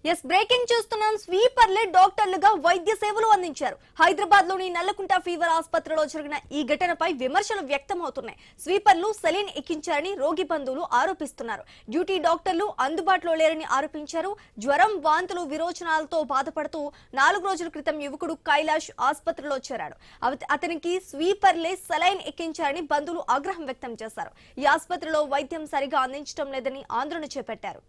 Yes breaking చూస్తున్నాం. స్వీపర్లే డాక్టర్లుగా వైద్య సేవలు అందించారు. హైదరాబాద్ లోని నల్లకుంట ఫీవర్ ఆసుపత్రిలో జరిగిన ఈ ఘటనపై విమర్శలు వ్యక్తమవుతున్నాయి. స్వీపర్లు సెలైన్ ఎక్కించారని రోగి బంధువులు ఆరోపిస్తున్నారు. డ్యూటీ డాక్టర్లు అందుబాటులో లేరని ఆరోపించారు. జ్వరం, వాంతులు, విరోచనాలతో బాధపడుతూ 4 రోజుల క్రితం యువకుడు కైలాష్ ఆసుపత్రిలో చేరాడు. అతనికి స్వీపర్లే సెలైన్ ఎక్కించారని బంధువులు ఆగ్రహం వ్యక్తం చేశారు. ఈ ఆసుపత్రిలో వైద్యం సరిగా అందించడం లేదని ఆందోళన చేపట్టారు.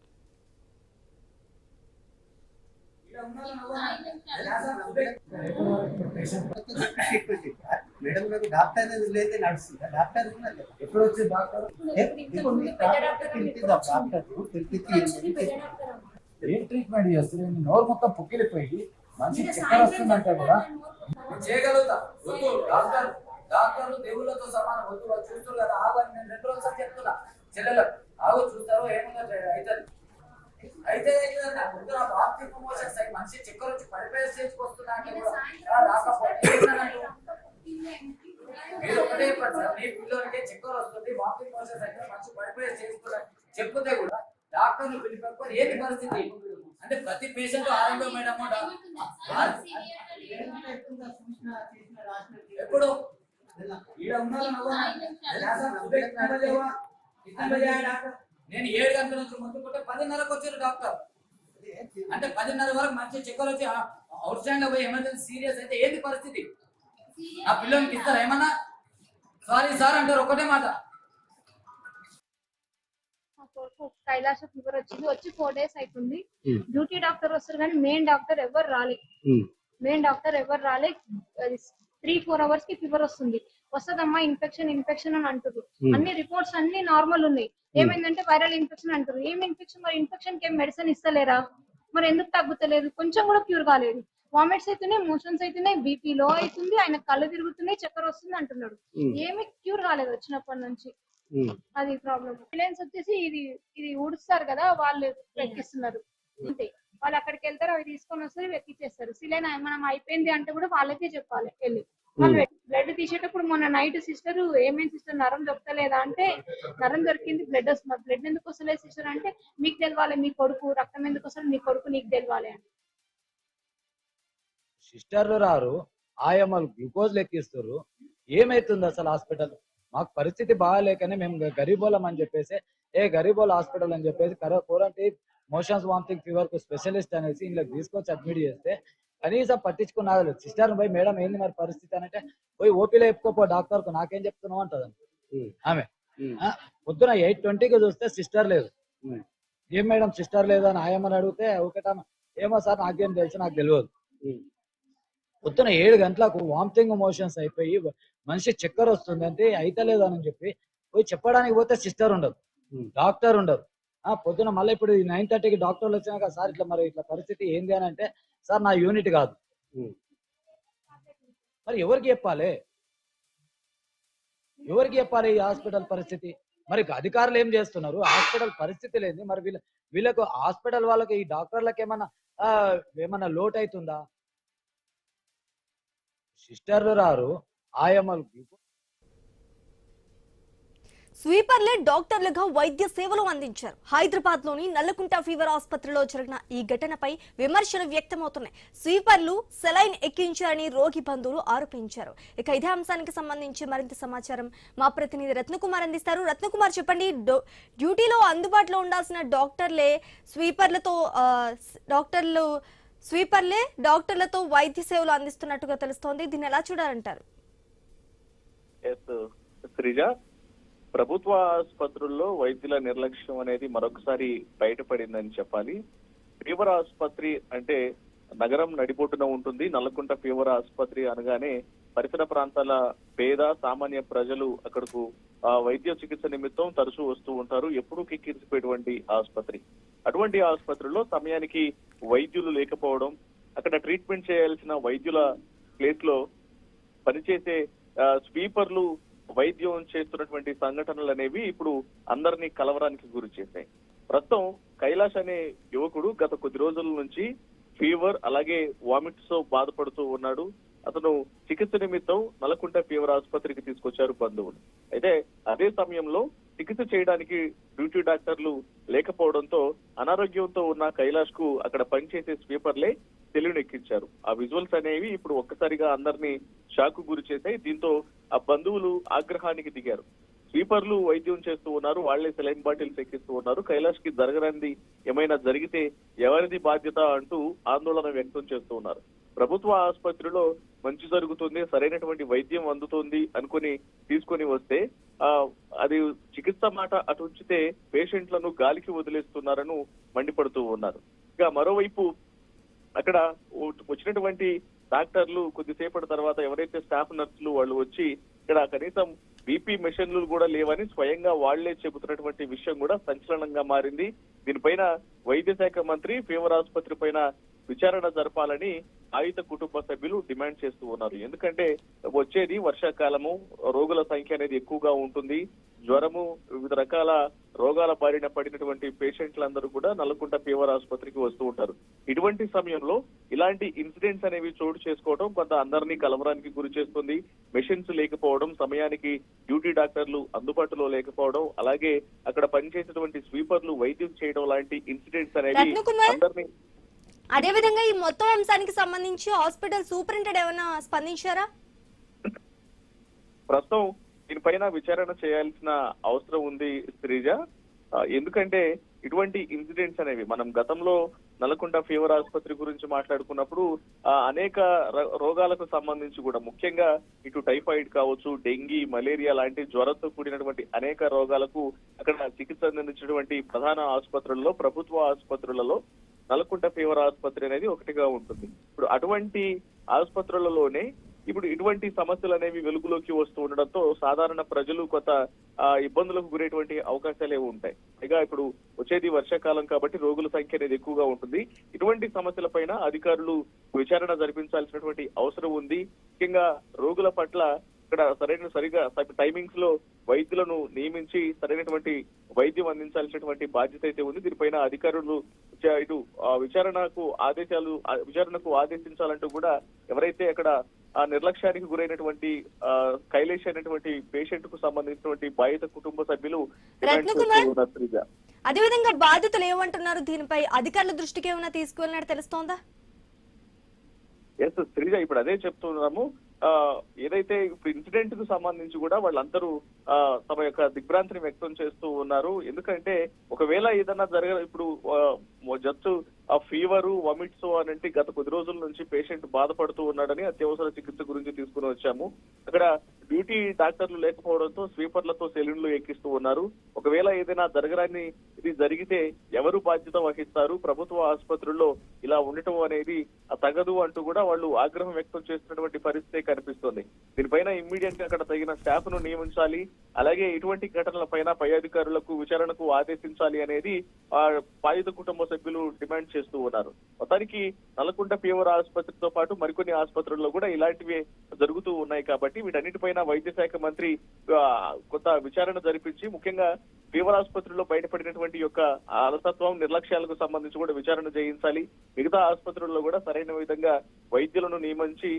మేడం గారు డాక్టర్ అనేది లేదే నడుస్తుందా? డాక్టర్ ఎప్పుడు వచ్చే డాక్టర్ ఏం ట్రీట్మెంట్ చేస్తారు? నోరు మొత్తం పుక్కిలిపోయి మనిషి చక్కెర వస్తుందంటే కూడా చేయగలుగుతా. వద్దు డాక్టర్, డాక్టర్లు దేవుళ్ళతో సమానం. వద్దు చూస్తారు కదా, ఆగని నేను 2 రోజులు చెప్తున్నా. చెల్లెలు ఆగు, చూస్తారు ఏముందో అవుతుంది. అయితే ముందు నా బాప్టిజం మోషన్స్ అయ్యి మనిషి చక్కెర వచ్చి పడిపోయే స్టేజ్కి వస్తున్నా అంటే కూడా రాకపోతే మీరు ఒకటే చెప్పండి సార్, మీ పిల్లలకే చక్కెర వస్తుంది, బాప్టిజం మోషన్స్ అయితే మనిషి పడిపోయే స్టేజ్ చెప్తే కూడా డాక్టర్లు పిలిపి ఏంటి పరిస్థితి అంటే ప్రతి పేషెంట్ ఆరోగ్యం మేడం ఎప్పుడు నేను 7 గంటల నుంచి ముందుకుంటే 10:30కు వచ్చారు డాక్టర్. అంటే 10:30 వరకు మంచి చెక్కలు వచ్చి అవుట్ స్టాండ్ పోయి ఎమర్జెన్సీ సీరియస్ అయితే ఏంది పరిస్థితి? ఆ పిల్లలకి ఇస్తారా ఏమన్నా? సారీ సార్ అంటారు ఒకటే మాట. కైలాస ఫీవర్ వచ్చి 4 days అవుతుంది. డ్యూటీ డాక్టర్ వస్తారు కానీ మెయిన్ డాక్టర్ ఎవరు రాలే. 3-4 hours కి ఫీవర్ వస్తుంది. వస్తుందమ్మా ఇన్ఫెక్షన్ అని అంటారు. అన్ని రిపోర్ట్స్ అన్ని నార్మల్ ఉన్నాయి. ఏమైందంటే వైరల్ ఇన్ఫెక్షన్ అంటారు. ఏం ఇన్ఫెక్షన్? మరి ఇన్ఫెక్షన్ కి ఏం మెడిసిన్ ఇస్తలేరా? మరి ఎందుకు తగ్గుతలేదు? కొంచెం కూడా క్యూర్ కాలేదు. వామిట్స్ అవుతున్నాయి, మోషన్స్ అవుతున్నాయి, బీపీ లో అవుతుంది, ఆయన కళ్ళు తిరుగుతున్నాయి, చక్కెర వస్తుంది అంటున్నాడు. ఏమి క్యూర్ కాలేదు వచ్చినప్పటి నుంచి. అది ప్రాబ్లం. అంబులెన్స్ వచ్చేసి ఇది ఊడుస్తారు కదా, వాళ్ళు ఎక్కిస్తున్నారు అంతే. వాళ్ళు అక్కడికి వెళ్తారు, అవి తీసుకొని వస్తారు, ఎక్కిచ్చేస్తారు. సిలైన్ మనం అయిపోయింది అంటే కూడా వాళ్ళకే చెప్పాలి వెళ్ళి. వాళ్ళు బ్లడ్ తీసేటప్పుడు మొన్న నైట్ సిస్టర్ ఏమైంది సిస్టర్ నరం దొరకలేదా అంటే, నరం దొరికింది, బ్లడ్ వస్తుంది. బ్లడ్ ఎందుకు వస్తలేదు సిస్టర్ అంటే, మీకు తెలవాలి మీ కొడుకు, రక్తం ఎందుకు వస్తుంది మీ కొడుకు నీకు తెలవాలి అంటే. సిస్టర్లు రారు, ఆయమ్మలు గ్లూకోజ్ లెక్కిస్తారు. ఏమైతుంది అసలు హాస్పిటల్? మాకు పరిస్థితి బాగాలేకనే మేము గరీబోలం అని చెప్పేసి గరీబోల్ హాస్పిటల్ అని చెప్పేసి కోరంటీ మోషన్స్ వామిటింగ్ ఫీవర్ కు స్పెషలిస్ట్ అనేసి ఇంట్లో తీసుకొచ్చి అడ్మిట్ చేస్తే కనీసం పట్టించుకున్నారు. సిస్టర్ పోయి మేడం ఏంది మరి పరిస్థితి అంటే, పోయి ఓపీలో చెప్పుకోపో డాక్టర్ కు, నాకేం చెప్తున్నావు అంటది ఆమె. పొద్దున 8:20కి చూస్తే సిస్టర్ లేదు. ఏం మేడం సిస్టర్ లేదు అని ఆయమ్మని అడిగితే ఒకటా, ఏమో సార్ నాకేం తెలుసు, నాకు తెలియదు. పొద్దున 7 గంటలకు వామిటింగ్ మోషన్స్ అయిపోయి మనిషి చక్కెర వస్తుంది అంటే అయితలేదు అని చెప్పి పోయి చెప్పడానికి పోతే సిస్టర్ ఉండదు, డాక్టర్ ఉండదు. పొద్దున మళ్ళీ ఇప్పుడు 9:30కి డాక్టర్లు వచ్చినాక సార్ ఇట్లా మరి ఇట్లా పరిస్థితి ఏంది అని అంటే, సార్ నా యూనిట్ కాదు. మరి ఎవరికి చెప్పాలి ఈ హాస్పిటల్ పరిస్థితి? మరి అధికారులు ఏం చేస్తున్నారు? హాస్పిటల్ పరిస్థితి లేదు. మరి వీళ్ళకు హాస్పిటల్ వాళ్ళకి ఈ డాక్టర్లకు ఏమన్నా లోటు అవుతుందా? సిస్టర్లు రారు, ఆయమ్మలు. స్వీపర్లే డాక్టర్లుగా వైద్య సేవలు అందించారు. హైదరాబాద్ లోని నల్లకుంట ఫీవర్ ఆసుపత్రిలో జరిగిన ఈ ఘటనపై విమర్శలు వ్యక్తమవుతున్నాయి. స్వీపర్లు సెలైన్ ఎక్కించారని రోగి బంధువులు ఆరోపించారు. ఇక ఇదే అంశానికి సంబంధించి మరింత సమాచారం మా ప్రతినిధి రత్నకుమార్ అందిస్తారు. రత్నకుమార్ చెప్పండి, డ్యూటీలో అందుబాటులో ఉండాల్సిన స్వీపర్లే డాక్టర్లతో వైద్య సేవలు అందిస్తున్నట్టుగా తెలుస్తోంది. దీన్ని ఎలా చూడాలంటారు? ప్రభుత్వ ఆసుపత్రుల్లో వైద్యుల నిర్లక్ష్యం అనేది మరొకసారి బయటపడిందని చెప్పాలి. ఫీవర్ ఆసుపత్రి అంటే నగరం నడిబొడ్డున ఉంటుంది. నల్లకుంట ఫీవర్ ఆసుపత్రి అనగానే పరిసర ప్రాంతాల పేద సామాన్య ప్రజలు అక్కడకు వైద్య చికిత్స నిమిత్తం తరచూ వస్తూ ఉంటారు. ఎప్పుడూ కిక్కిరిసిపోయేటువంటి ఆసుపత్రి. అటువంటి ఆసుపత్రిలో సమయానికి వైద్యులు లేకపోవడం, అక్కడ ట్రీట్మెంట్ చేయాల్సిన వైద్యుల ప్లేస్ లో పనిచేసే స్వీపర్లు వైద్యం చేస్తున్నటువంటి సంఘటనలు అనేవి ఇప్పుడు అందరినీ కలవరానికి గురి చేశాయి. ప్రస్తుతం కైలాష్ అనే యువకుడు గత కొద్ది రోజుల నుంచి ఫీవర్ అలాగే వామిట్స్ తో బాధపడుతూ ఉన్నాడు. అతను చికిత్స నిమిత్తం నల్లకుంట ఫీవర్ ఆసుపత్రికి తీసుకొచ్చారు బంధువులు. అయితే అదే సమయంలో చికిత్స చేయడానికి డ్యూటీ డాక్టర్లు లేకపోవడంతో అనారోగ్యంతో ఉన్న కైలాష్ కు అక్కడ పనిచేసే స్వీపర్లే సెలూన్ ఎక్కించారు. ఆ విజువల్స్ అనేవి ఇప్పుడు ఒక్కసారిగా అందరినీ షాక్ గురి చేశాయి. దీంతో ఆ బంధువులు ఆగ్రహానికి దిగారు. స్వీపర్లు వైద్యం చేస్తూ ఉన్నారు, వాళ్లే సెలైన్ బాటిల్స్ ఎక్కిస్తూ ఉన్నారు. కైలాష్ కి జరగనంది ఏమైనా జరిగితే ఎవరిది బాధ్యత అంటూ ఆందోళన వ్యక్తం చేస్తూ ఉన్నారు. ప్రభుత్వ ఆసుపత్రిలో మంచి జరుగుతుంది, సరైనటువంటి వైద్యం అందుతుంది అనుకుని తీసుకొని వస్తే అది చికిత్స మాట అటు ఉంచితే పేషెంట్లను గాలికి వదిలేస్తున్నారని మండిపడుతూ ఉన్నారు. ఇక మరోవైపు అక్కడ వచ్చినటువంటి డాక్టర్లు కొద్దిసేపటి తర్వాత ఎవరైతే స్టాఫ్ నర్సులు వాళ్ళు వచ్చి ఇక్కడ కనీసం బీపీ మెషిన్లు కూడా లేవని స్వయంగా వాళ్లే చెబుతున్నటువంటి విషయం కూడా సంచలనంగా మారింది. దీనిపైన వైద్య శాఖ మంత్రి ఫీవర్ ఆసుపత్రి పైన విచారణ జరపాలని ఆయుధ కుటుంబ సభ్యులు డిమాండ్ చేస్తూ ఉన్నారు. ఎందుకంటే వచ్చేది వర్షాకాలము, రోగుల సంఖ్య అనేది ఎక్కువగా ఉంటుంది. జ్వరము, వివిధ రకాల రోగాల బారిన పడినటువంటి పేషెంట్లందరూ కూడా నల్లకుంట ఫీవర్ ఆసుపత్రికి వస్తూ ఉంటారు. ఇటువంటి సమయంలో ఇలాంటి ఇన్సిడెంట్స్ అనేవి చోటు చేసుకోవడం కొంత అందరినీ కలవరానికి గురి చేస్తుంది. మెషిన్స్ లేకపోవడం, సమయానికి డ్యూటీ డాక్టర్లు అందుబాటులో లేకపోవడం, అలాగే అక్కడ పనిచేసేటువంటి స్వీపర్లు వైద్యం చేయడం లాంటి ఇన్సిడెంట్స్ అనేవి అందరినీ. అదే విధంగా ఈ మొత్తం అంశానికి సంబంధించి హాస్పిటల్ సూపరింటెండెంట్ ఏమైనా స్పందించారా? ప్రస్తుతం దీనిపైన విచారణ చేయాల్సిన అవసరం ఉంది శ్రీజ. ఎందుకంటే ఇటువంటి ఇన్సిడెంట్స్ అనేవి మనం గతంలో నల్లకుంట ఫీవర్ ఆసుపత్రి గురించి మాట్లాడుకున్నప్పుడు అనేక రోగాలకు సంబంధించి కూడా ముఖ్యంగా ఇటు టైఫాయిడ్ కావచ్చు, డెంగీ, మలేరియా లాంటి జ్వరంతో కూడినటువంటి అనేక రోగాలకు అక్కడ చికిత్స అందించినటువంటి ప్రధాన ఆసుపత్రులలో, ప్రభుత్వ ఆసుపత్రులలో నల్లకుంట ఫీవర్ ఆసుపత్రి అనేది ఒకటిగా ఉంటుంది. ఇప్పుడు అటువంటి ఆసుపత్రులలోనే ఇప్పుడు ఇటువంటి సమస్యలు అనేవి వెలుగులోకి వస్తూ ఉండడంతో సాధారణ ప్రజలు కొంత ఇబ్బందులకు గురేటువంటి అవకాశాలే ఉంటాయి. పైగా ఇప్పుడు వచ్చేది వర్షాకాలం కాబట్టి రోగుల సంఖ్య అనేది ఎక్కువగా ఉంటుంది. ఇటువంటి సమస్యలపైన అధికారులు విచారణ జరిపించాల్సినటువంటి అవసరం ఉంది. ముఖ్యంగా రోగుల పట్ల ఇక్కడ సరిగా టైమింగ్స్ లో వైద్యులను నియమించి సరైనటువంటి వైద్యం అందించాల్సినటువంటి బాధ్యత అయితే ఉంది. దీనిపైన అధికారులు ఇటు విచారణకు ఆదేశించాలంటూ కూడా ఎవరైతే అక్కడ ఆ నిర్లక్ష్యానికి గురైనటువంటి కైలేష్ అనేటువంటి పేషెంట్ కు సంబంధించినటువంటి బాధిత కుటుంబ సభ్యులు అదేవిధంగా బాధితులు ఏమంటున్నారు? దీనిపై అధికారుల దృష్టికి ఏమైనా తీసుకువెళ్ళినట్టు తెలుస్తోందా? ఎస్ శ్రీజ, ఇప్పుడు అదే చెప్తున్నాము. ఏదైతే ఇప్పుడు ఇన్సిడెంట్ కు సంబంధించి కూడా వాళ్ళందరూ తమ యొక్క దిగ్భ్రాంతిని వ్యక్తం చేస్తూ ఉన్నారు. ఎందుకంటే ఒకవేళ ఏదన్నా ఇప్పుడు జస్ట్ ఆ ఫీవర్, వమిట్స్ అనంటే గత కొద్ది రోజుల నుంచి పేషెంట్ బాధపడుతూ ఉన్నాడని అత్యవసర చికిత్స గురించి తీసుకుని వచ్చాము. అక్కడ డ్యూటీ డాక్టర్లు లేకపోవడంతో స్వీపర్లతో సెలూన్లు ఎక్కిస్తూ ఉన్నారు. ఒకవేళ ఏదైనా జరగరాని ఇది జరిగితే ఎవరు బాధ్యత వహిస్తారు? ప్రభుత్వ ఆసుపత్రుల్లో ఇలా ఉండటం అనేది తగదు అంటూ కూడా వాళ్ళు ఆగ్రహం వ్యక్తం చేస్తున్నటువంటి పరిస్థితి కనిపిస్తోంది. దీనిపైన ఇమ్మీడియట్ గా అక్కడ తగిన స్టాఫ్ ను నియమించాలి, అలాగే ఇటువంటి ఘటనల పైన పై అధికారులకు విచారణకు ఆదేశించాలి అనేది బాధిత కుటుంబ సభ్యులు డిమాండ్ చేస్తూ ఉన్నారు. మొత్తానికి నల్లకుంట ఫీవర్ ఆసుపత్రితో పాటు మరికొన్ని ఆసుపత్రుల్లో కూడా ఇలాంటివి జరుగుతూ ఉన్నాయి. కాబట్టి వీటన్నిటిపైన వైద్య శాఖ మంత్రి కొంత విచారణ జరిపించి ముఖ్యంగా ఫీవర్ ఆసుపత్రిలో బయటపడినటువంటి యొక్క అలసత్వం, నిర్లక్ష్యాలకు సంబంధించి కూడా విచారణ చేయించాలి. మిగతా ఆసుపత్రుల్లో కూడా సరైన విధంగా వైద్యులను నియమించి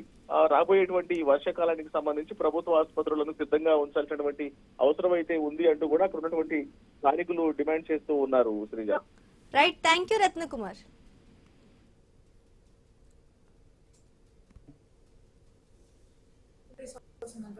రాబోయేటువంటి వర్షాకాలానికి సంబంధించి ప్రభుత్వ ఆసుపత్రులను సిద్ధంగా ఉంచాల్సినటువంటి అవసరం అయితే ఉంది అంటూ కూడా అక్కడ ఉన్నటువంటి స్థానికులు డిమాండ్ చేస్తూ ఉన్నారు. Sreeja, right, thank you Ratnakumar.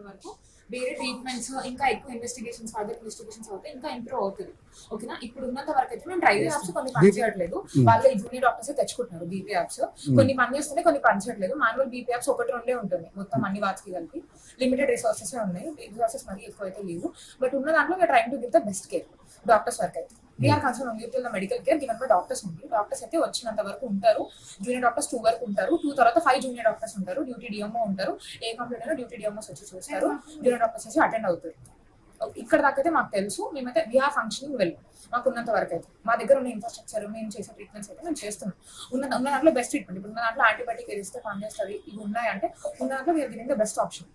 వరకు వేరే ట్రీట్మెంట్స్ ఇంకా ఎక్కువ ఇన్వెస్టిగేషన్స్, ఫర్దర్ ఇన్వెస్టిగేషన్స్ అవుతాయి, ఇంకా ఇంప్రూవ్ అవుతుంది. ఓకేనా, ఇప్పుడు ఉన్నంత వరకు అయితే మేము డ్రైవర్ యాప్స్ కొన్ని పనిచేయట్లేదు. వాళ్ళే జూనియర్ డాక్టర్స్ తెచ్చుకుంటున్నారు బీపీ యాప్స్. కొన్ని పని చేస్తున్నాయి, కొన్ని పనిచేయట్లేదు. మాన్యువల్ బీపీ యాప్స్ ఒకటి రెండే ఉంటుంది మొత్తం అన్ని వాచ్కి కలిపి. లిమిటెడ్ రిసోర్సెస్ ఉన్నాయి, రిసోర్సెస్ మరీ ఎక్కువ అయితే లేవు. బట్ ఉన్న దాంట్లో we are trying to give the best care. Doctors వరకు అయితే we are concern only to the medical care given by doctors ఉంది. డాక్టర్స్ అయితే వచ్చినంత వరకు ఉంటారు. జూనియర్ డాక్టర్స్ 2 వరకు ఉంటారు. 2 తర్వాత 5 జూనియర్ డాక్టర్స్ ఉంటారు. డ్యూటీ డిఎంఓ ఉంటారు. ఏ కంప్లైంట్ అయినా డ్యూటీ డిఎంఓస్ వచ్చి చూస్తారు. జూనియర్ డాక్టర్స్ వచ్చి అటెండ్ అవుతారు. ఇక్కడ దాకా అయితే మాకు తెలుసు. మేమైతే వీఆర్ ఫంక్షనింగ్ వెల్. మాకు ఉన్నంత వరకు అయితే మా దగ్గర ఉన్న ఇన్ఫ్రాస్ట్రక్చర్, మేము చేసే ట్రీట్మెంట్స్ అయితే మేము చేస్తున్నాం. ఉన్న దాంట్లో బెస్ట్ ట్రీట్మెంట్. ఇప్పుడు ఉన్న దాంట్లో యాంటీబయాటిక్ ఇస్తే పనిచేస్తుంది. ఇవి ఉన్నాయంటే ఉన్న దాంట్లో we are giving the best option.